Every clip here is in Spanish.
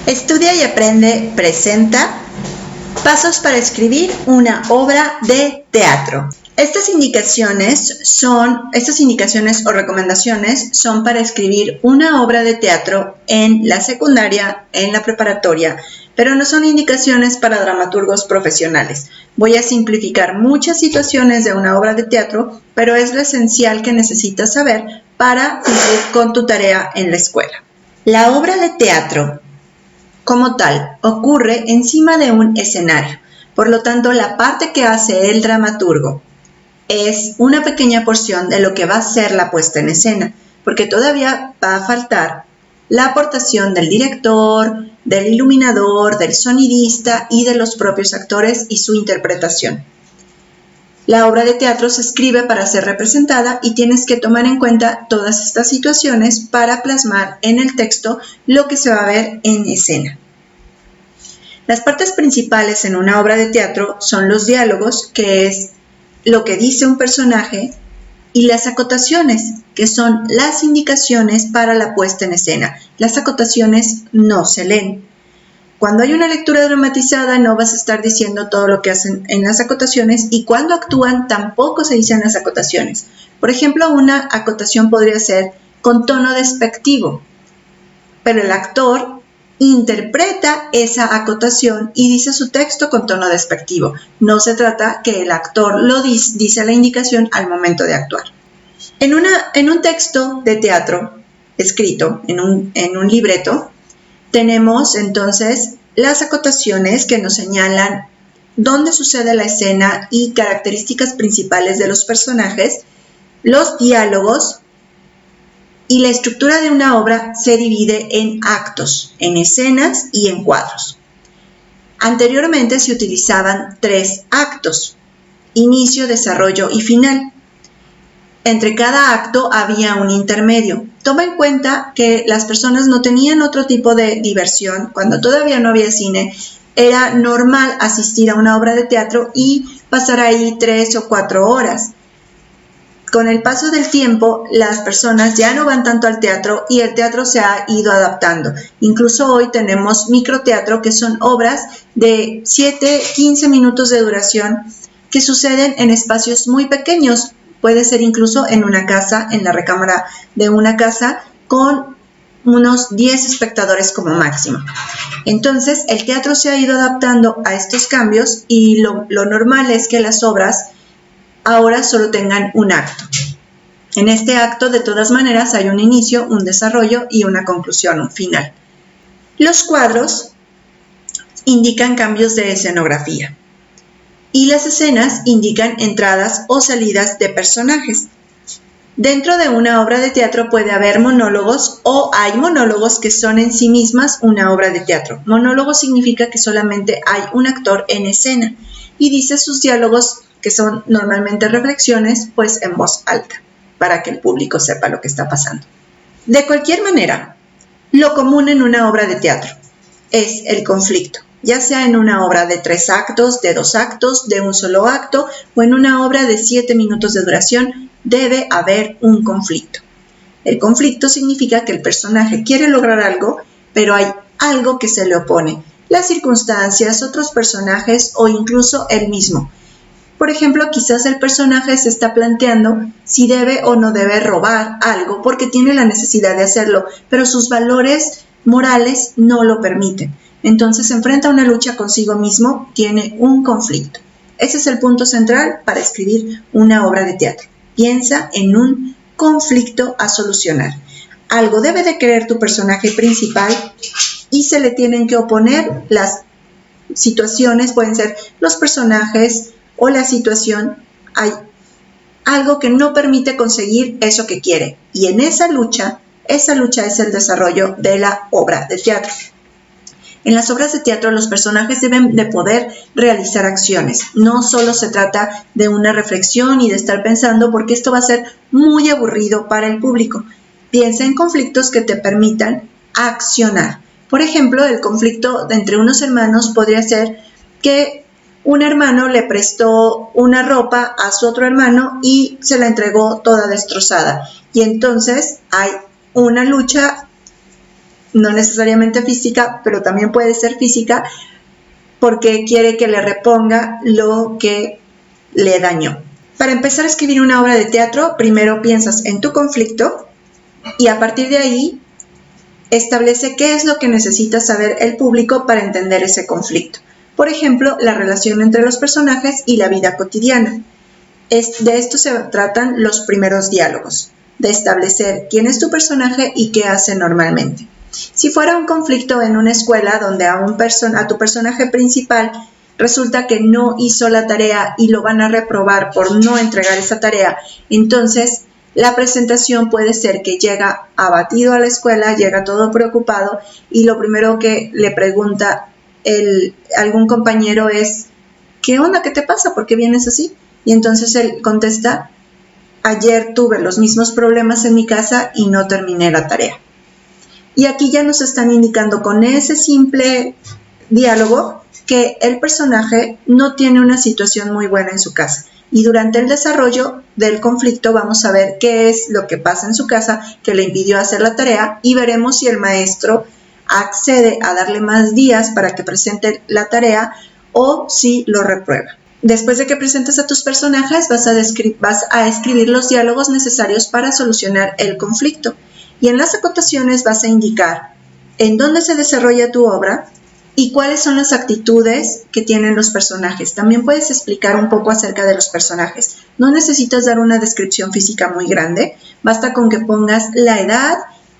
Estudia y aprende presenta Pasos para escribir una obra de teatro. Estas indicaciones o recomendaciones son para escribir una obra de teatro en la secundaria, en la preparatoria, pero no son indicaciones para dramaturgos profesionales. Voy a simplificar muchas situaciones de una obra de teatro, pero es lo esencial que necesitas saber para cumplir con tu tarea en la escuela. La obra de teatro, como tal, ocurre encima de un escenario. Por lo tanto, la parte que hace el dramaturgo es una pequeña porción de lo que va a ser la puesta en escena, porque todavía va a faltar la aportación del director, del iluminador, del sonidista y de los propios actores y su interpretación. La obra de teatro se escribe para ser representada y tienes que tomar en cuenta todas estas situaciones para plasmar en el texto lo que se va a ver en escena. Las partes principales en una obra de teatro son los diálogos, que es lo que dice un personaje, y las acotaciones, que son las indicaciones para la puesta en escena. Las acotaciones no se leen. Cuando hay una lectura dramatizada no vas a estar diciendo todo lo que hacen en las acotaciones, y cuando actúan tampoco se dicen las acotaciones. Por ejemplo, una acotación podría ser con tono despectivo, pero el actor interpreta esa acotación y dice su texto con tono despectivo. No se trata que el actor lo dice la indicación al momento de actuar. En un texto de teatro escrito, en un libreto, tenemos entonces las acotaciones que nos señalan dónde sucede la escena y características principales de los personajes, los diálogos, y la estructura de una obra se divide en actos, en escenas y en cuadros. Anteriormente se utilizaban 3 actos: inicio, desarrollo y final. Entre cada acto había un intermedio. Toma en cuenta que las personas no tenían otro tipo de diversión. Cuando todavía no había cine, era normal asistir a una obra de teatro y pasar ahí 3 o 4 horas. Con el paso del tiempo, las personas ya no van tanto al teatro y el teatro se ha ido adaptando. Incluso hoy tenemos microteatro, que son obras de 7, 15 minutos de duración que suceden en espacios muy pequeños. Puede ser incluso en una casa, en la recámara de una casa, con unos 10 espectadores como máximo. Entonces, el teatro se ha ido adaptando a estos cambios y lo normal es que las obras ahora solo tengan un acto. En este acto, de todas maneras, hay un inicio, un desarrollo y una conclusión, un final. Los cuadros indican cambios de escenografía y las escenas indican entradas o salidas de personajes. Dentro de una obra de teatro puede haber monólogos, o hay monólogos que son en sí mismas una obra de teatro. Monólogo significa que solamente hay un actor en escena y dice sus diálogos, que son normalmente reflexiones, pues en voz alta, para que el público sepa lo que está pasando. De cualquier manera, lo común en una obra de teatro es el conflicto, ya sea en una obra de 3 actos, de 2 actos, de un solo acto, o en una obra de 7 minutos de duración, debe haber un conflicto. El conflicto significa que el personaje quiere lograr algo, pero hay algo que se le opone, las circunstancias, otros personajes o incluso él mismo. Por ejemplo, quizás el personaje se está planteando si debe o no debe robar algo porque tiene la necesidad de hacerlo, pero sus valores morales no lo permiten. Entonces se enfrenta a una lucha consigo mismo, tiene un conflicto. Ese es el punto central para escribir una obra de teatro. Piensa en un conflicto a solucionar. Algo debe de querer tu personaje principal y se le tienen que oponer las situaciones, pueden ser los personajes o la situación. Hay algo que no permite conseguir eso que quiere, y en esa lucha es el desarrollo de la obra de teatro. En las obras de teatro los personajes deben de poder realizar acciones. No solo se trata de una reflexión y de estar pensando, porque esto va a ser muy aburrido para el público. Piensa en conflictos que te permitan accionar. Por ejemplo, el conflicto entre unos hermanos podría ser que un hermano le prestó una ropa a su otro hermano y se la entregó toda destrozada. Y entonces hay una lucha no necesariamente física, pero también puede ser física, porque quiere que le reponga lo que le dañó. Para empezar a escribir una obra de teatro, primero piensas en tu conflicto y a partir de ahí establece qué es lo que necesita saber el público para entender ese conflicto. Por ejemplo, la relación entre los personajes y la vida cotidiana. De esto se tratan los primeros diálogos, de establecer quién es tu personaje y qué hace normalmente. Si fuera un conflicto en una escuela donde a tu personaje principal resulta que no hizo la tarea y lo van a reprobar por no entregar esa tarea, entonces la presentación puede ser que llega abatido a la escuela, llega todo preocupado y lo primero que le pregunta algún compañero es: ¿qué onda? ¿Qué te pasa? ¿Por qué vienes así? Y entonces él contesta: ayer tuve los mismos problemas en mi casa y no terminé la tarea. Y aquí ya nos están indicando con ese simple diálogo que el personaje no tiene una situación muy buena en su casa. Y durante el desarrollo del conflicto vamos a ver qué es lo que pasa en su casa que le impidió hacer la tarea y veremos si el maestro accede a darle más días para que presente la tarea o si lo reprueba. Después de que presentes a tus personajes, vas a escribir los diálogos necesarios para solucionar el conflicto. Y en las acotaciones vas a indicar en dónde se desarrolla tu obra y cuáles son las actitudes que tienen los personajes. También puedes explicar un poco acerca de los personajes. No necesitas dar una descripción física muy grande, basta con que pongas la edad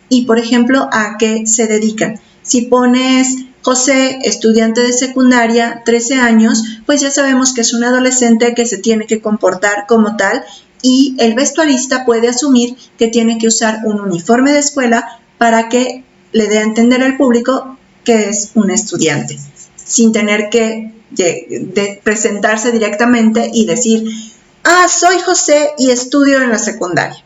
y, por ejemplo, a qué se dedican. Si pones José, estudiante de secundaria, 13 años, pues ya sabemos que es un adolescente que se tiene que comportar como tal y el vestuarista puede asumir que tiene que usar un uniforme de escuela para que le dé a entender al público que es un estudiante, sin tener que presentarse directamente y decir: soy José y estudio en la secundaria.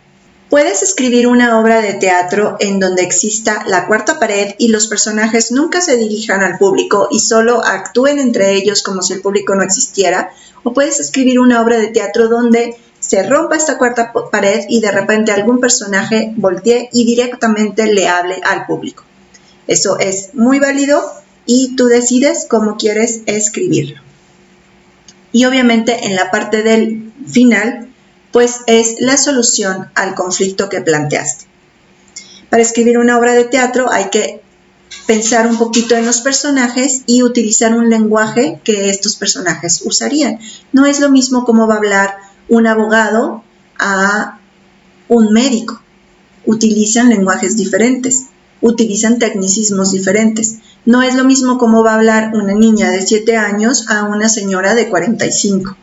Puedes escribir una obra de teatro en donde exista la cuarta pared y los personajes nunca se dirijan al público y solo actúen entre ellos como si el público no existiera, o puedes escribir una obra de teatro donde se rompa esta cuarta pared y de repente algún personaje voltee y directamente le hable al público. Eso es muy válido y tú decides cómo quieres escribirlo. Y obviamente en la parte del final, pues es la solución al conflicto que planteaste. Para escribir una obra de teatro hay que pensar un poquito en los personajes y utilizar un lenguaje que estos personajes usarían. No es lo mismo cómo va a hablar un abogado a un médico. Utilizan lenguajes diferentes, utilizan tecnicismos diferentes. No es lo mismo cómo va a hablar una niña de 7 años a una señora de 45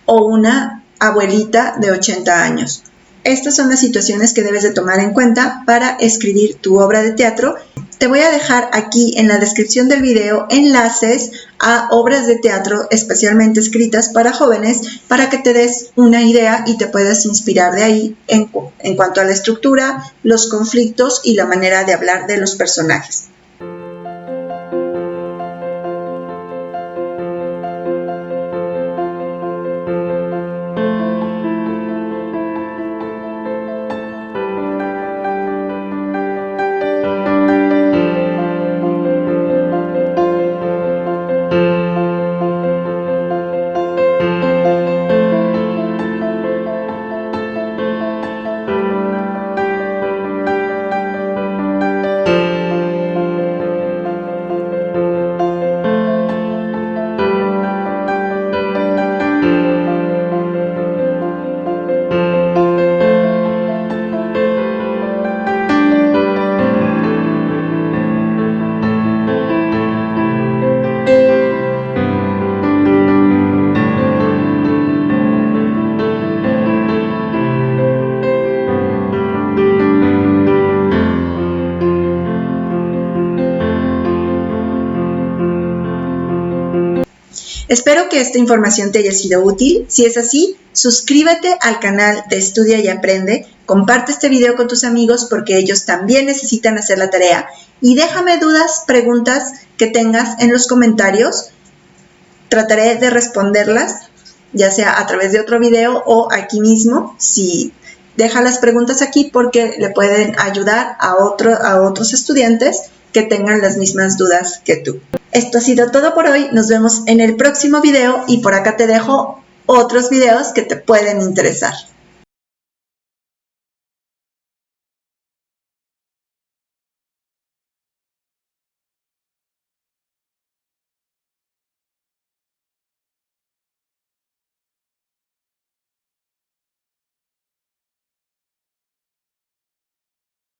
o una abuelita de 80 años. Estas son las situaciones que debes de tomar en cuenta para escribir tu obra de teatro. Te voy a dejar aquí en la descripción del video enlaces a obras de teatro especialmente escritas para jóvenes para que te des una idea y te puedas inspirar de ahí en cuanto a la estructura, los conflictos y la manera de hablar de los personajes. Espero que esta información te haya sido útil. Si es así, suscríbete al canal de Estudia y Aprende, comparte este video con tus amigos porque ellos también necesitan hacer la tarea y déjame dudas, preguntas que tengas en los comentarios. Trataré de responderlas, ya sea a través de otro video o aquí mismo. Deja las preguntas aquí porque le pueden ayudar a otros estudiantes que tengan las mismas dudas que tú. Esto ha sido todo por hoy. Nos vemos en el próximo video y por acá te dejo otros videos que te pueden interesar.